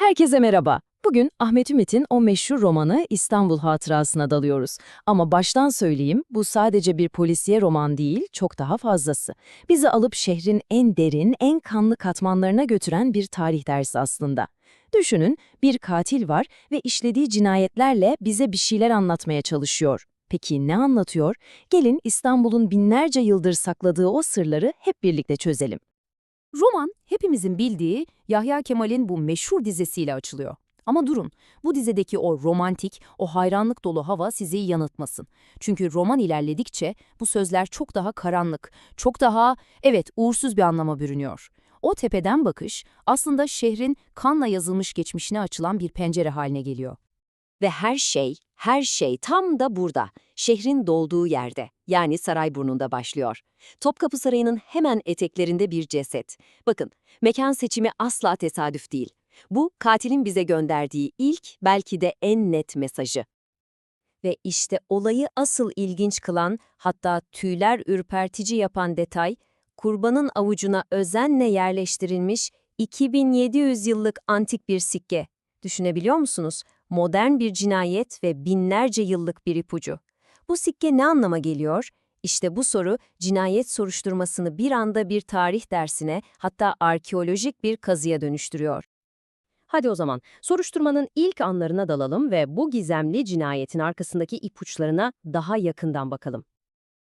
Herkese merhaba. Bugün Ahmet Ümit'in o meşhur romanı İstanbul Hatırası'na dalıyoruz. Ama baştan söyleyeyim, bu sadece bir polisiye roman değil, çok daha fazlası. Bizi alıp şehrin en derin, en kanlı katmanlarına götüren bir tarih dersi aslında. Düşünün, bir katil var ve işlediği cinayetlerle bize bir şeyler anlatmaya çalışıyor. Peki ne anlatıyor? Gelin İstanbul'un binlerce yıldır sakladığı o sırları hep birlikte çözelim. Roman, hepimizin bildiği Yahya Kemal'in bu meşhur dizisiyle açılıyor. Ama durun, bu dizideki o romantik, o hayranlık dolu hava sizi yanıltmasın. Çünkü roman ilerledikçe bu sözler çok daha karanlık, çok daha, evet, uğursuz bir anlama bürünüyor. O tepeden bakış aslında şehrin kanla yazılmış geçmişine açılan bir pencere haline geliyor. Ve her şey tam da burada, şehrin dolduğu yerde, yani Sarayburnu'nda başlıyor. Topkapı Sarayı'nın hemen eteklerinde bir ceset. Bakın, mekan seçimi asla tesadüf değil. Bu, katilin bize gönderdiği ilk, belki de en net mesajı. Ve işte olayı asıl ilginç kılan, hatta tüyler ürpertici yapan detay, kurbanın avucuna özenle yerleştirilmiş 2700 yıllık antik bir sikke. Düşünebiliyor musunuz? Modern bir cinayet ve binlerce yıllık bir ipucu. Bu sikke ne anlama geliyor? İşte bu soru, cinayet soruşturmasını bir anda bir tarih dersine, hatta arkeolojik bir kazıya dönüştürüyor. Hadi o zaman soruşturmanın ilk anlarına dalalım ve bu gizemli cinayetin arkasındaki ipuçlarına daha yakından bakalım.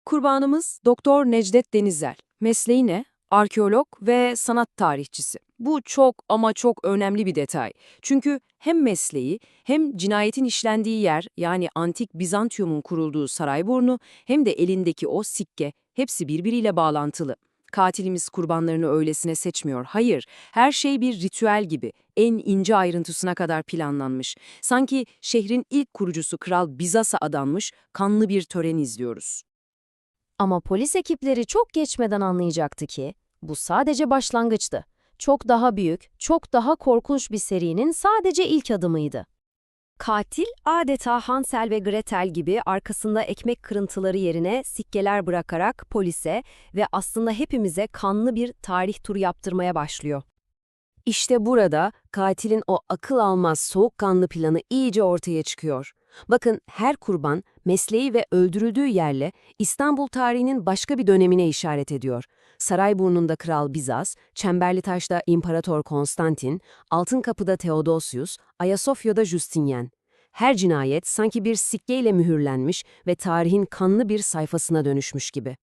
Kurbanımız Doktor Necdet Denizel. Mesleği ne? Arkeolog ve sanat tarihçisi. Bu çok ama çok önemli bir detay. Çünkü hem mesleği hem cinayetin işlendiği yer, yani antik Bizantium'un kurulduğu Sarayburnu, hem de elindeki o sikke, hepsi birbiriyle bağlantılı. Katilimiz kurbanlarını öylesine seçmiyor. Hayır, her şey bir ritüel gibi, en ince ayrıntısına kadar planlanmış. Sanki şehrin ilk kurucusu Kral Bizas'a adanmış kanlı bir tören izliyoruz. Ama polis ekipleri çok geçmeden anlayacaktı ki bu sadece başlangıçtı. Çok daha büyük, çok daha korkunç bir serinin sadece ilk adımıydı. Katil adeta Hansel ve Gretel gibi arkasında ekmek kırıntıları yerine sikkeler bırakarak polise ve aslında hepimize kanlı bir tarih turu yaptırmaya başlıyor. İşte burada katilin o akıl almaz soğukkanlı planı iyice ortaya çıkıyor. Bakın, her kurban mesleği ve öldürüldüğü yerle İstanbul tarihinin başka bir dönemine işaret ediyor. Sarayburnu'nda Kral Bizas, Çemberlitaş'ta İmparator Konstantin, Altınkapı'da Theodosius, Ayasofya'da Justinian. Her cinayet sanki bir sikkeyle mühürlenmiş ve tarihin kanlı bir sayfasına dönüşmüş gibi.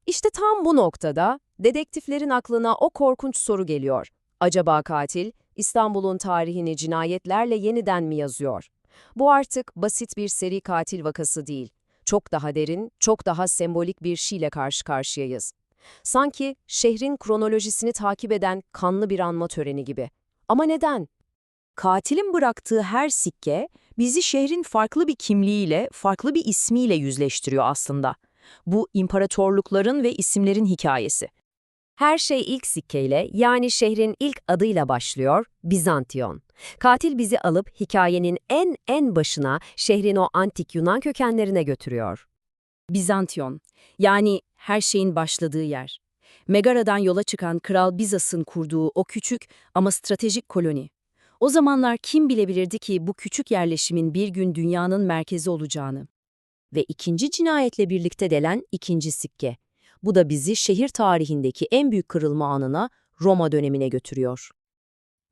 İşte tam bu noktada dedektiflerin aklına o korkunç soru geliyor. Acaba katil İstanbul'un tarihini cinayetlerle yeniden mi yazıyor? Bu artık basit bir seri katil vakası değil. Çok daha derin, çok daha sembolik bir şeyle karşı karşıyayız. Sanki şehrin kronolojisini takip eden kanlı bir anma töreni gibi. Ama neden? Katilin bıraktığı her sikke bizi şehrin farklı bir kimliğiyle, farklı bir ismiyle yüzleştiriyor aslında. Bu imparatorlukların ve isimlerin hikayesi. Her şey ilk sikkeyle, yani şehrin ilk adıyla başlıyor, Bizantiyon. Katil bizi alıp hikayenin en başına, şehrin o antik Yunan kökenlerine götürüyor. Bizantiyon, yani her şeyin başladığı yer. Megara'dan yola çıkan Kral Bizas'ın kurduğu o küçük ama stratejik koloni. O zamanlar kim bilebilirdi ki bu küçük yerleşimin bir gün dünyanın merkezi olacağını? Ve ikinci cinayetle birlikte gelen ikinci sikke. Bu da bizi şehir tarihindeki en büyük kırılma anına, Roma dönemine götürüyor.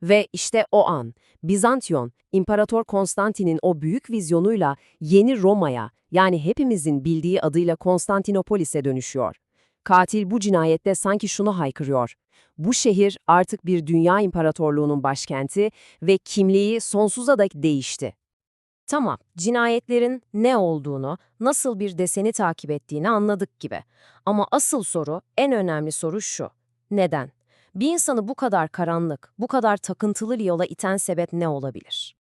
Ve işte o an, Bizantiyon, İmparator Konstantin'in o büyük vizyonuyla yeni Roma'ya, yani hepimizin bildiği adıyla Konstantinopolis'e dönüşüyor. Katil bu cinayette sanki şunu haykırıyor: bu şehir artık bir dünya imparatorluğunun başkenti ve kimliği sonsuza dek değişti. Tamam, cinayetlerin ne olduğunu, nasıl bir deseni takip ettiğini anladık gibi. Ama asıl soru, en önemli soru şu: neden? Bir insanı bu kadar karanlık, bu kadar takıntılı yola iten sebep ne olabilir?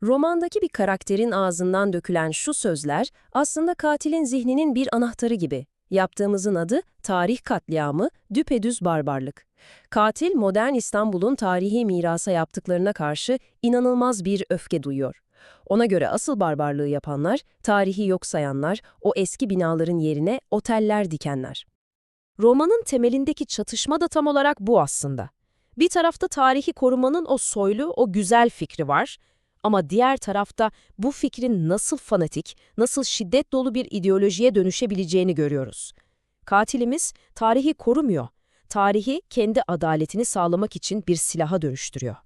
Romandaki bir karakterin ağzından dökülen şu sözler aslında katilin zihninin bir anahtarı gibi. Yaptığımızın adı tarih katliamı, düpedüz barbarlık. Katil, modern İstanbul'un tarihi mirasa yaptıklarına karşı inanılmaz bir öfke duyuyor. Ona göre asıl barbarlığı yapanlar, tarihi yok sayanlar, o eski binaların yerine oteller dikenler. Romanın temelindeki çatışma da tam olarak bu aslında. Bir tarafta tarihi korumanın o soylu, o güzel fikri var. Ama diğer tarafta bu fikrin nasıl fanatik, nasıl şiddet dolu bir ideolojiye dönüşebileceğini görüyoruz. Katilimiz tarihi korumuyor. Tarihi kendi adaletini sağlamak için bir silaha dönüştürüyor.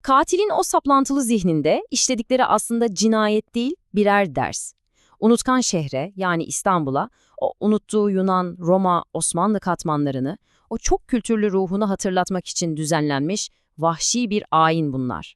Katilin o saplantılı zihninde işledikleri aslında cinayet değil, birer ders. Unutkan şehre, yani İstanbul'a, o unuttuğu Yunan, Roma, Osmanlı katmanlarını, o çok kültürlü ruhunu hatırlatmak için düzenlenmiş vahşi bir ayin bunlar.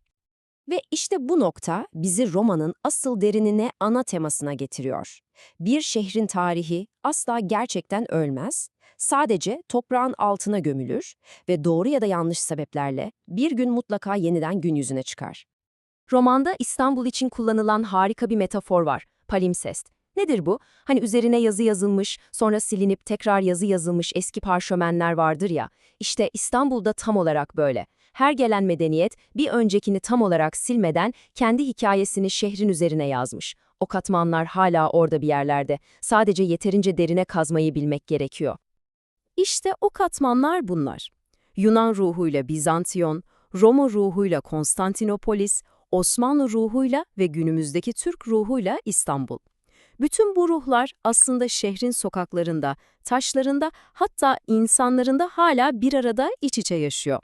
Ve işte bu nokta bizi romanın asıl derinine, ana temasına getiriyor. Bir şehrin tarihi asla gerçekten ölmez, sadece toprağın altına gömülür ve doğru ya da yanlış sebeplerle bir gün mutlaka yeniden gün yüzüne çıkar. Romanda İstanbul için kullanılan harika bir metafor var, palimpsest. Nedir bu? Hani üzerine yazı yazılmış, sonra silinip tekrar yazı yazılmış eski parşömenler vardır ya, işte İstanbul'da tam olarak böyle. Her gelen medeniyet bir öncekini tam olarak silmeden kendi hikayesini şehrin üzerine yazmış. O katmanlar hala orada bir yerlerde. Sadece yeterince derine kazmayı bilmek gerekiyor. İşte o katmanlar bunlar. Yunan ruhuyla Bizantiyon, Roma ruhuyla Konstantinopolis, Osmanlı ruhuyla ve günümüzdeki Türk ruhuyla İstanbul. Bütün bu ruhlar aslında şehrin sokaklarında, taşlarında, hatta insanlarında hala bir arada iç içe yaşıyor.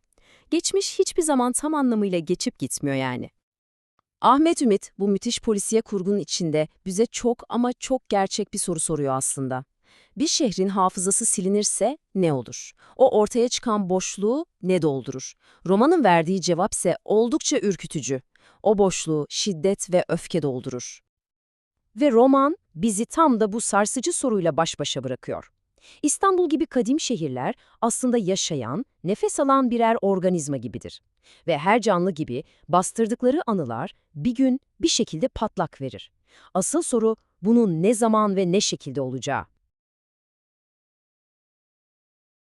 Geçmiş hiçbir zaman tam anlamıyla geçip gitmiyor yani. Ahmet Ümit bu müthiş polisiye kurgunun içinde bize çok ama çok gerçek bir soru soruyor aslında. Bir şehrin hafızası silinirse ne olur? O ortaya çıkan boşluğu ne doldurur? Romanın verdiği cevapse oldukça ürkütücü. O boşluğu şiddet ve öfke doldurur. Ve roman bizi tam da bu sarsıcı soruyla baş başa bırakıyor. İstanbul gibi kadim şehirler aslında yaşayan, nefes alan birer organizma gibidir. Ve her canlı gibi bastırdıkları anılar bir gün bir şekilde patlak verir. Asıl soru bunun ne zaman ve ne şekilde olacağı.